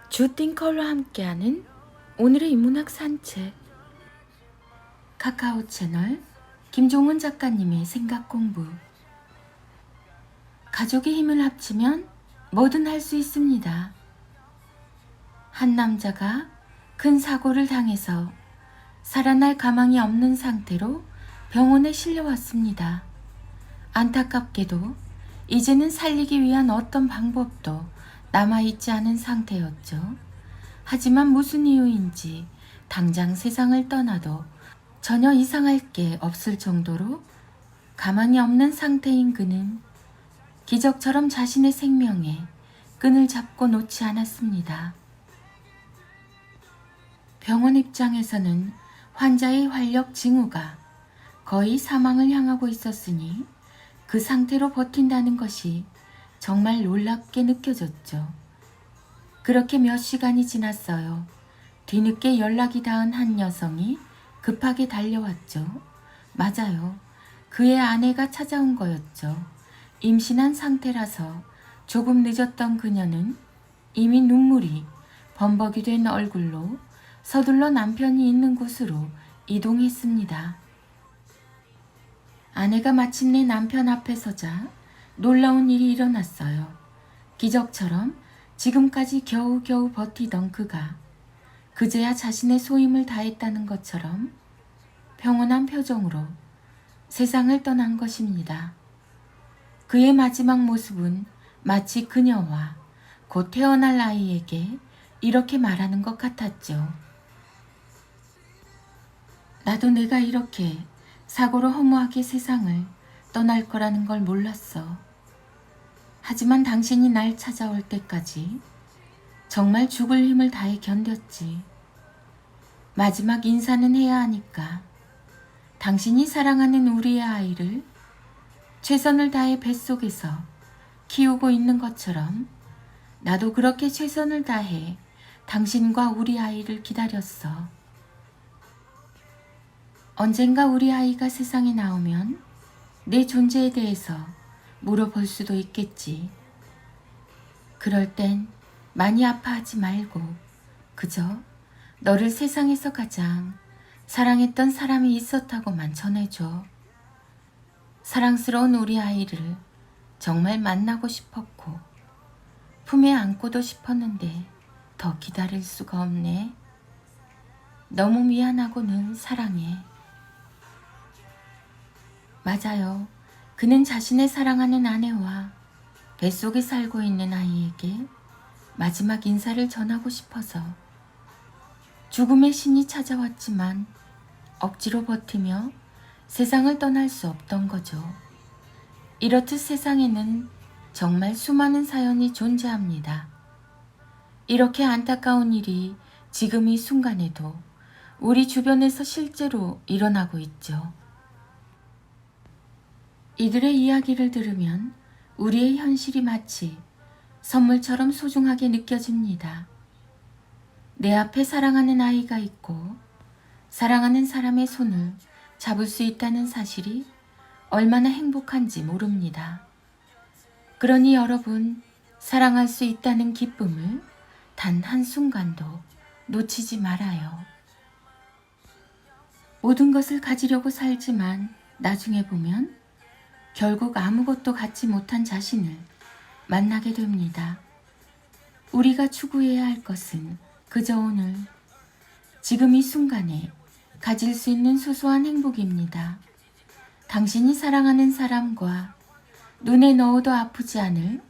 주띵컬과 함께하는 오늘의 인문학 산책. 카카오 채널 김종은 작가님의 생각공부. 가족이 힘을 합치면 뭐든 할 수 있습니다. 한 남자가 큰 사고를 당해서 살아날 가망이 없는 상태로 병원에 실려왔습니다. 안타깝게도 이제는 살리기 위한 어떤 방법도 남아있지 않은 상태였죠. 하지만 무슨 이유인지 당장 세상을 떠나도 전혀 이상할 게 없을 정도로 가망이 없는 상태인 그는 기적처럼 자신의 생명에 끈을 잡고 놓지 않았습니다. 병원 입장에서는 환자의 활력 징후가 거의 사망을 향하고 있었으니 그 상태로 버틴다는 것이 정말 놀랍게 느껴졌죠. 그렇게 몇 시간이 지났어요. 뒤늦게 연락이 닿은 한 여성이 급하게 달려왔죠. 맞아요. 그의 아내가 찾아온 거였죠. 임신한 상태라서 조금 늦었던 그녀는 이미 눈물이 범벅이 된 얼굴로 서둘러 남편이 있는 곳으로 이동했습니다. 아내가 마침내 남편 앞에 서자 놀라운 일이 일어났어요. 기적처럼 지금까지 겨우겨우 버티던 그가 그제야 자신의 소임을 다했다는 것처럼 평온한 표정으로 세상을 떠난 것입니다. 그의 마지막 모습은 마치 그녀와 곧 태어날 아이에게 이렇게 말하는 것 같았죠. 나도 내가 이렇게 사고로 허무하게 세상을 떠날 거라는 걸 몰랐어. 하지만 당신이 날 찾아올 때까지 정말 죽을 힘을 다해 견뎠지. 마지막 인사는 해야 하니까 당신이 사랑하는 우리의 아이를 최선을 다해 뱃속에서 키우고 있는 것처럼 나도 그렇게 최선을 다해 당신과 우리 아이를 기다렸어. 언젠가 우리 아이가 세상에 나오면 내 존재에 대해서 물어볼 수도 있겠지. 그럴 땐 많이 아파하지 말고 그저 너를 세상에서 가장 사랑했던 사람이 있었다고만 전해줘. 사랑스러운 우리 아이를 정말 만나고 싶었고 품에 안고도 싶었는데 더 기다릴 수가 없네. 너무 미안하고 늘 사랑해. 맞아요. 그는 자신의 사랑하는 아내와 뱃속에 살고 있는 아이에게 마지막 인사를 전하고 싶어서 죽음의 신이 찾아왔지만 억지로 버티며 세상을 떠날 수 없던 거죠. 이렇듯 세상에는 정말 수많은 사연이 존재합니다. 이렇게 안타까운 일이 지금 이 순간에도 우리 주변에서 실제로 일어나고 있죠. 이들의 이야기를 들으면 우리의 현실이 마치 선물처럼 소중하게 느껴집니다. 내 앞에 사랑하는 아이가 있고 사랑하는 사람의 손을 잡을 수 있다는 사실이 얼마나 행복한지 모릅니다. 그러니 여러분, 사랑할 수 있다는 기쁨을 단 한순간도 놓치지 말아요. 모든 것을 가지려고 살지만 나중에 보면 결국 아무것도 갖지 못한 자신을 만나게 됩니다. 우리가 추구해야 할 것은 그저 오늘, 지금 이 순간에 가질 수 있는 소소한 행복입니다. 당신이 사랑하는 사람과 눈에 넣어도 아프지 않을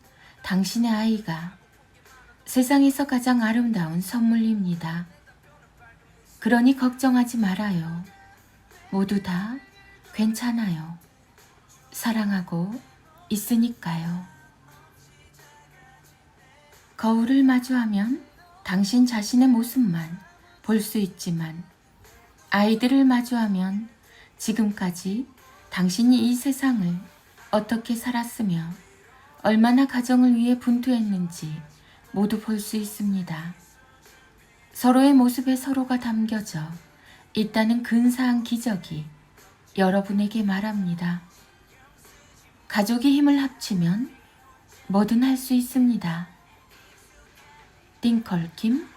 당신의 아이가 세상에서 가장 아름다운 선물입니다. 그러니 걱정하지 말아요. 모두 다 괜찮아요. 사랑하고 있으니까요. 거울을 마주하면 당신 자신의 모습만 볼 수 있지만 아이들을 마주하면 지금까지 당신이 이 세상을 어떻게 살았으며 얼마나 가정을 위해 분투했는지 모두 볼 수 있습니다. 서로의 모습에 서로가 담겨져 있다는 근사한 기적이 여러분에게 말합니다. 가족이 힘을 합치면 뭐든 할 수 있습니다. 띵컬킴,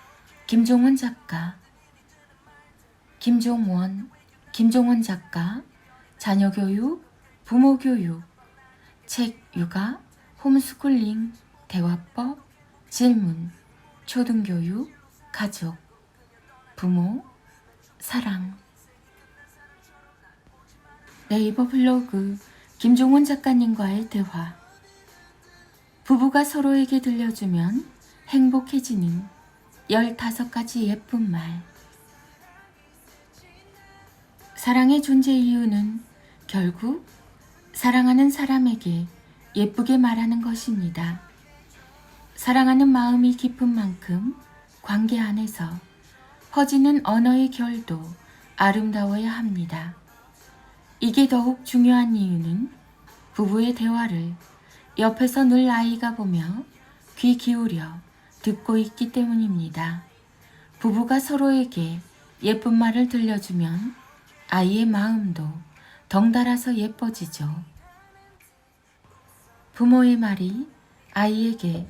김종원 작가. 김종원 작가, 자녀교육, 부모교육, 책 육아, 홈스쿨링, 대화법, 질문, 초등교육, 가족, 부모, 사랑. 네이버 블로그 김종원 작가님과의 대화. 부부가 서로에게 들려주면 행복해지는 15가지 예쁜 말. 사랑의 존재 이유는 결국 사랑하는 사람에게 예쁘게 말하는 것입니다. 사랑하는 마음이 깊은 만큼 관계 안에서 퍼지는 언어의 결도 아름다워야 합니다. 이게 더욱 중요한 이유는 부부의 대화를 옆에서 늘 아이가 보며 귀 기울여 듣고 있기 때문입니다. 부부가 서로에게 예쁜 말을 들려주면 아이의 마음도 덩달아서 예뻐지죠. 부모의 말이 아이에게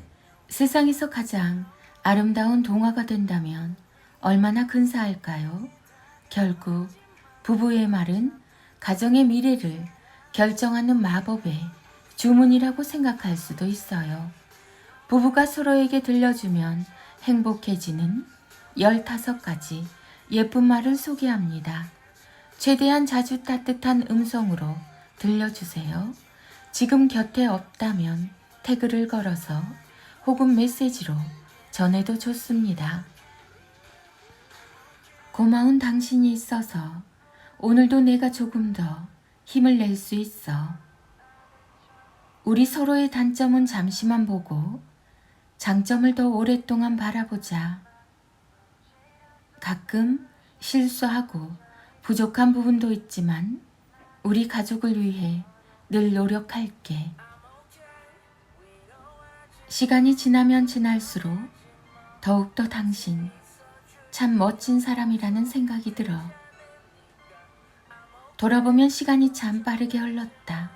세상에서 가장 아름다운 동화가 된다면 얼마나 근사할까요? 결국 부부의 말은 가정의 미래를 결정하는 마법의 주문이라고 생각할 수도 있어요. 부부가 서로에게 들려주면 행복해지는 15가지 예쁜 말을 소개합니다. 최대한 자주 따뜻한 음성으로 들려주세요. 지금 곁에 없다면 태그를 걸어서 혹은 메시지로 전해도 좋습니다. 고마운 당신이 있어서 오늘도 내가 조금 더 힘을 낼 수 있어. 우리 서로의 단점은 잠시만 보고 장점을 더 오랫동안 바라보자. 가끔 실수하고 부족한 부분도 있지만 우리 가족을 위해 늘 노력할게. 시간이 지나면 지날수록 더욱더 당신 참 멋진 사람이라는 생각이 들어. 돌아보면 시간이 참 빠르게 흘렀다.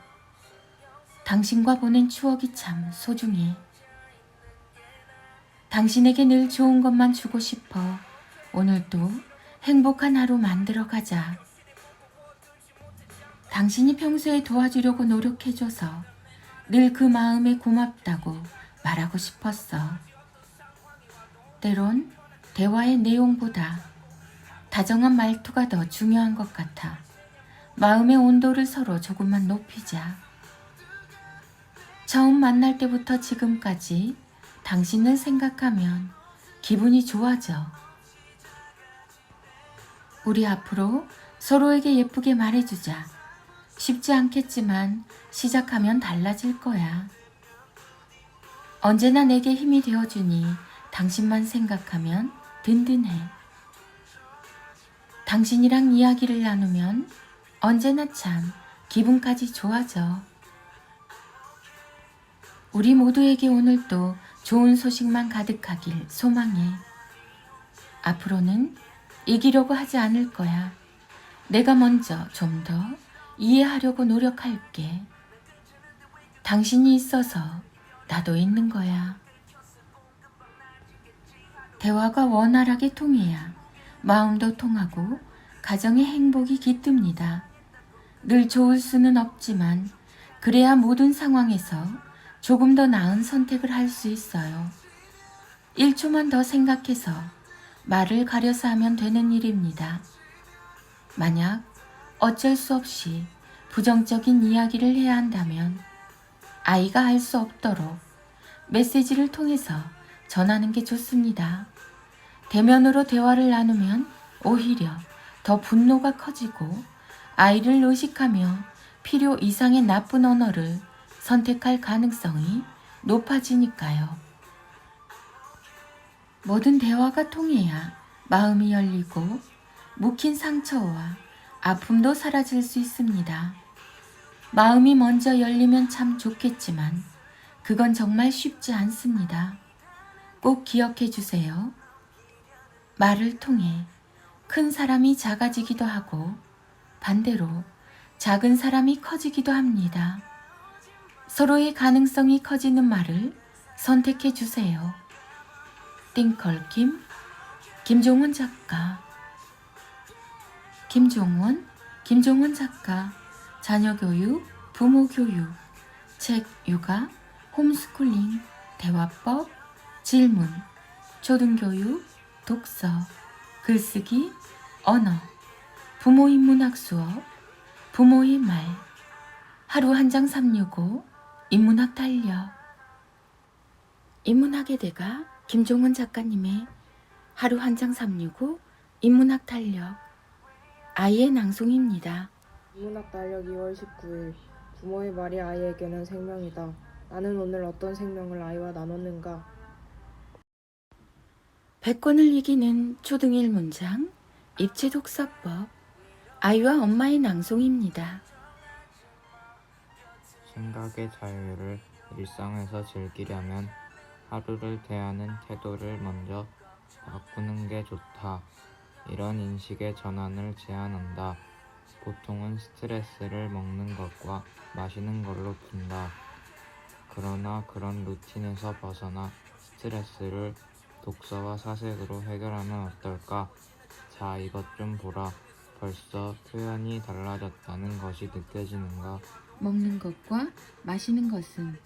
당신과 보낸 추억이 참 소중해. 당신에게 늘 좋은 것만 주고 싶어. 오늘도 행복한 하루 만들어 가자. 당신이 평소에 도와주려고 노력해줘서 늘 그 마음에 고맙다고 말하고 싶었어. 때론 대화의 내용보다 다정한 말투가 더 중요한 것 같아. 마음의 온도를 서로 조금만 높이자. 처음 만날 때부터 지금까지 당신을 생각하면 기분이 좋아져. 우리 앞으로 서로에게 예쁘게 말해주자. 쉽지 않겠지만 시작하면 달라질 거야. 언제나 내게 힘이 되어주니 당신만 생각하면 든든해. 당신이랑 이야기를 나누면 언제나 참 기분까지 좋아져. 우리 모두에게 오늘도 좋은 소식만 가득하길 소망해. 앞으로는 이기려고 하지 않을 거야. 내가 먼저 좀 더 이해하려고 노력할게. 당신이 있어서 나도 있는 거야. 대화가 원활하게 통해야 마음도 통하고 가정의 행복이 깃듭니다. 늘 좋을 수는 없지만 그래야 모든 상황에서 조금 더 나은 선택을 할 수 있어요. 1초만 더 생각해서 말을 가려서 하면 되는 일입니다. 만약 어쩔 수 없이 부정적인 이야기를 해야 한다면 아이가 알 수 없도록 메시지를 통해서 전하는 게 좋습니다. 대면으로 대화를 나누면 오히려 더 분노가 커지고 아이를 의식하며 필요 이상의 나쁜 언어를 선택할 가능성이 높아지니까요. 모든 대화가 통해야 마음이 열리고 묵힌 상처와 아픔도 사라질 수 있습니다. 마음이 먼저 열리면 참 좋겠지만 그건 정말 쉽지 않습니다. 꼭 기억해 주세요. 말을 통해 큰 사람이 작아지기도 하고 반대로 작은 사람이 커지기도 합니다. 서로의 가능성이 커지는 말을 선택해 주세요. 띵컬 김종원 작가. 김종원 작가. 자녀 교육, 부모 교육, 책 육아, 홈스쿨링, 대화법, 질문, 초등교육, 독서, 글쓰기, 언어, 부모 인문학 수업, 부모의 말, 하루 한 장 365, 인문학 달력. 인문학의 대가 김종원 작가님의 하루 한 장 365, 인문학 달력. 아이의 낭송입니다. 인문학 달력 2월 19일. 부모의 말이 아이에게는 생명이다. 나는 오늘 어떤 생명을 아이와 나눴는가? 100권을 이기는 초등 1문장, 입체 독서법. 아이와 엄마의 낭송입니다. 생각의 자유를 일상에서 즐기려면 하루를 대하는 태도를 먼저 바꾸는 게 좋다. 이런 인식의 전환을 제안한다. 보통은 스트레스를 먹는 것과 마시는 걸로 푼다. 그러나 그런 루틴에서 벗어나 스트레스를 독서와 사색으로 해결하면 어떨까? 자, 이것 좀 보라. 벌써 표현이 달라졌다는 것이 느껴지는가? 먹는 것과 마시는 것은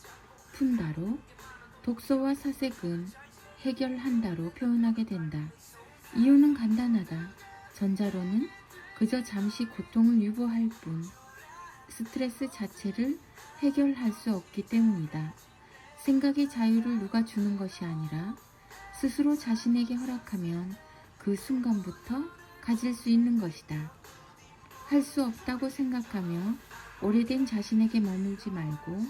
푼다로, 독서와 사색은 해결한다로 표현하게 된다. 이유는 간단하다. 전자로는 그저 잠시 고통을 유보할 뿐 스트레스 자체를 해결할 수 없기 때문이다. 생각의 자유를 누가 주는 것이 아니라 스스로 자신에게 허락하면 그 순간부터 가질 수 있는 것이다. 할 수 없다고 생각하며 오래된 자신에게 머물지 말고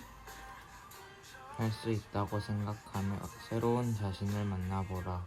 할 수 있다고 생각하며 새로운 자신을 만나보라.